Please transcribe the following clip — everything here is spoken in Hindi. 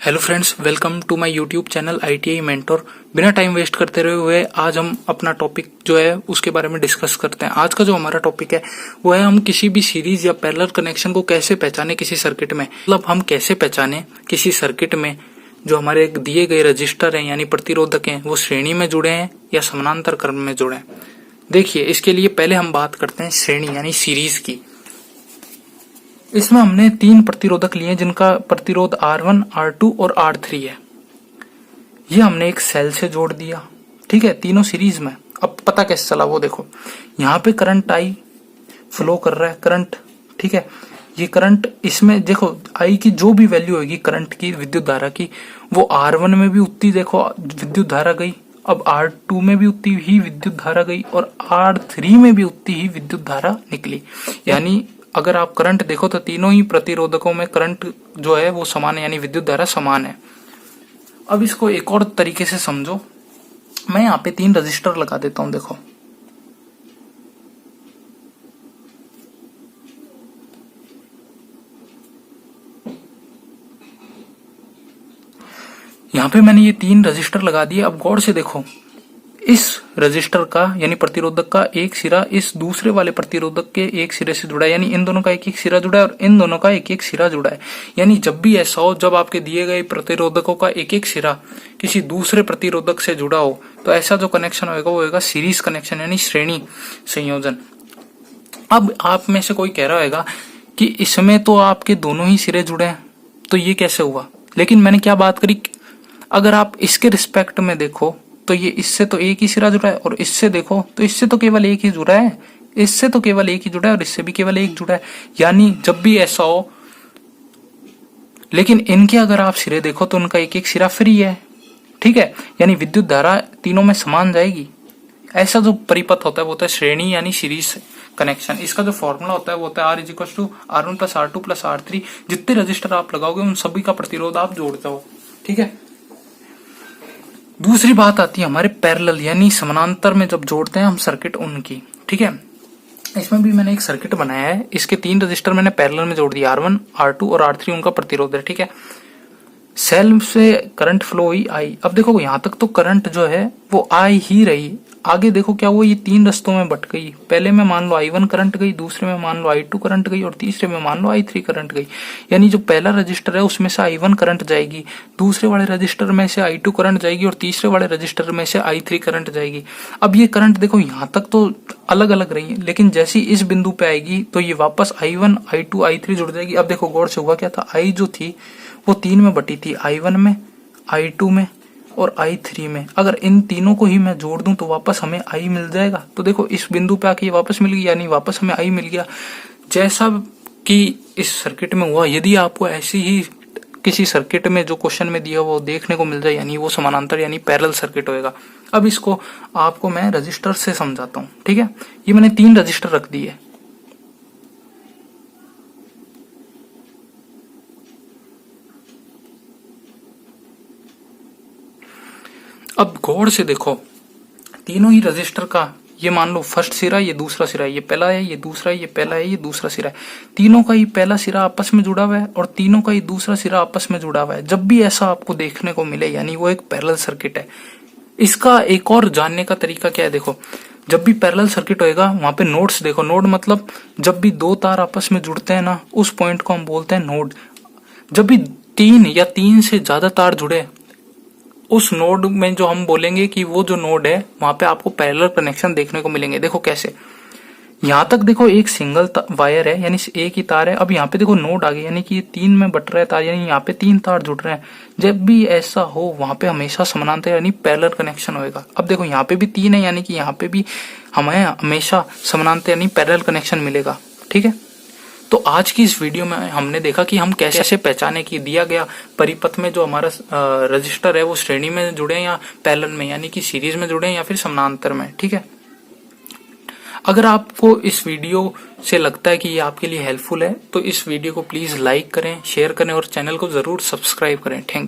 Hello friends, welcome to my YouTube channel ITI mentor. बिना टाइम वेस्ट करते हुए आज हम अपना टॉपिक जो है उसके बारे में डिस्कस करते हैं। आज का जो हमारा टॉपिक है वो है हम किसी भी सीरीज या पैरेलल कनेक्शन को कैसे पहचाने किसी सर्किट में। मतलब हम कैसे पहचाने किसी सर्किट में जो हमारे दिए गए रजिस्टर हैं यानी प्रतिरोधक हैं वो श्रेणी में जुड़े हैं या समानांतर क्रम में जुड़े हैं। देखिए, इसके लिए पहले हम बात करते हैं श्रेणी यानी सीरीज की। इसमें हमने 3 प्रतिरोधक लिए जिनका प्रतिरोध R1, R2 और R3 है। ये हमने एक सेल से जोड़ दिया, ठीक है, तीनों सीरीज में। अब पता कैसे चला वो देखो, यहाँ पे करंट I फ्लो कर रहा है, करंट, ठीक है। ये करंट इसमें देखो I की जो भी वैल्यू होगी करंट की, विद्युत धारा की, वो R1 में भी उतनी देखो विद्युत धारा गई, अब R2 में भी उतनी ही विद्युत धारा गई और R3 में भी उतनी ही विद्युत धारा निकली। यानी अगर आप करंट देखो तो तीनों ही प्रतिरोधकों में करंट जो है वो समान है, यानी विद्युत धारा समान है। अब इसको एक और तरीके से समझो, मैं यहाँ पे 3 रजिस्टर लगा देता हूं। देखो, यहाँ पे मैंने ये 3 रजिस्टर लगा दिए। अब गौर से देखो, इस रजिस्टर का यानी प्रतिरोधक का एक सिरा इस दूसरे वाले प्रतिरोधक के एक सिरे से जुड़ा है, यानी इन दोनों का एक एक सिरा जुड़ा है और इन दोनों का एक एक सिरा जुड़ा है। यानी जब भी ऐसा हो, जब आपके दिए गए प्रतिरोधकों का एक एक सिरा किसी दूसरे प्रतिरोधक से जुड़ा हो, तो ऐसा जो कनेक्शन होगा वो होगा सीरीज कनेक्शन यानी श्रेणी संयोजन। अब आप में से कोई कह रहा होगा कि इसमें तो आपके दोनों ही सिरे जुड़े हैं, तो ये कैसे हुआ? लेकिन मैंने क्या बात करी, अगर आप इसके रिस्पेक्ट में देखो तो ये इससे तो एक ही सिरा जुड़ा है और इससे देखो तो इससे तो केवल एक ही जुड़ा है, इससे तो केवल एक ही जुड़ा है और इससे भी केवल एक जुड़ा है। यानी जब भी ऐसा हो, लेकिन इनके अगर आप सिरे देखो तो उनका एक एक सिरा फ्री है, ठीक है, यानी विद्युत धारा तीनों में समान जाएगी। ऐसा जो परिपथ होता है वो होता है श्रेणी यानी सीरीज कनेक्शन। इसका जो फॉर्मूला होता है वो होता है R = R1 + R2 + R3। जितने रजिस्टर आप लगाओगे उन सभी का प्रतिरोध आप जोड़ते हो, ठीक है। दूसरी बात आती है हमारे पैरेलल यानी समानांतर में जब जोड़ते हैं हम सर्किट उनकी, ठीक है। इसमें भी मैंने एक सर्किट बनाया है, इसके 3 रजिस्टर मैंने पैरेलल में जोड़ दिया, R1, R2 और R3 उनका प्रतिरोध है, ठीक है। सेल से करंट फ्लो हुई I। अब देखो यहां तक तो करंट जो है वो I ही रही, आगे देखो क्या हुआ, ये 3 रस्तों में बट गई। पहले में मान लो I1 करंट गई, दूसरे में मान लो I2 करंट गई और तीसरे में मान लो I3 करंट गई। यानी जो पहला रजिस्टर है उसमें से I1 करंट जाएगी, दूसरे वाले रजिस्टर में से I2 करंट जाएगी और तीसरे वाले रजिस्टर में से I3 करंट जाएगी। अब ये करंट देखो यहाँ तक तो अलग अलग रही है, लेकिन जैसी इस बिंदु पे आएगी तो ये वापस I1, I2, I3 जुड़ जाएगी। अब देखो गौर से हुआ क्या था, I जो थी वो 3 में बटी थी, I1 में, I2 में और I3 में। अगर इन तीनों को ही मैं जोड़ दूं तो वापस हमें I मिल जाएगा। तो देखो इस बिंदु पे आके ये वापस मिल गया, यानी वापस हमें I मिल गया। जैसा कि इस सर्किट में हुआ, यदि आपको ऐसी ही किसी सर्किट में जो क्वेश्चन में दिया वो देखने को मिल जाए, यानी वो समानांतर यानी पैरेलल सर्किट होएगा। अब इसको आपको मैं रजिस्टर से समझाता हूँ, ठीक है। ये मैंने 3 रजिस्टर रख दिए। अब गौर से देखो, तीनों ही रजिस्टर का ये मान लो फर्स्ट सिरा, ये दूसरा सिरा, ये पहला है, ये दूसरा है, ये पहला है, ये दूसरा सिरा है। तीनों का ही पहला सिरा आपस में जुड़ा हुआ है और तीनों का ही दूसरा सिरा आपस में जुड़ा हुआ है। जब भी ऐसा आपको देखने को मिले यानी वो एक पैरेलल सर्किट है। इसका एक और जानने का तरीका क्या है, देखो, जब भी पैरेलल सर्किट होएगा वहां पे नोड्स देखो। नोड मतलब जब भी 2 तार आपस में जुड़ते हैं ना, उस पॉइंट को हम बोलते हैं नोड। जब भी 3 या 3 से ज्यादा तार जुड़े, उस नोड में जो हम बोलेंगे कि वो जो नोड है वहां पे आपको पैरेलल कनेक्शन देखने को मिलेंगे। देखो कैसे, यहां तक देखो एक सिंगल वायर है यानी एक ही तार है। अब यहाँ पे देखो नोड आ गया, यानी कि 3 में बट रहा है तार, यानी यहाँ पे 3 तार जुड़ रहे हैं। जब भी ऐसा हो वहां पे हमेशा समानांतर यानी पैरेलल कनेक्शन होएगा। अब देखो यहाँ पे भी 3 है, यानी कि यहाँ पे भी हमें हमेशा समानांतर यानी पैरेलल कनेक्शन मिलेगा, ठीक है। तो आज की इस वीडियो में हमने देखा कि हम कैसे पहचाने कि दिया गया परिपथ में जो हमारा रजिस्टर है वो श्रेणी में जुड़े या पैरेलल में यानी कि सीरीज में जुड़े या फिर समानांतर में, ठीक है। अगर आपको इस वीडियो से लगता है कि ये आपके लिए हेल्पफुल है तो इस वीडियो को प्लीज लाइक करें, शेयर करें और चैनल को जरूर सब्सक्राइब करें। Thank you.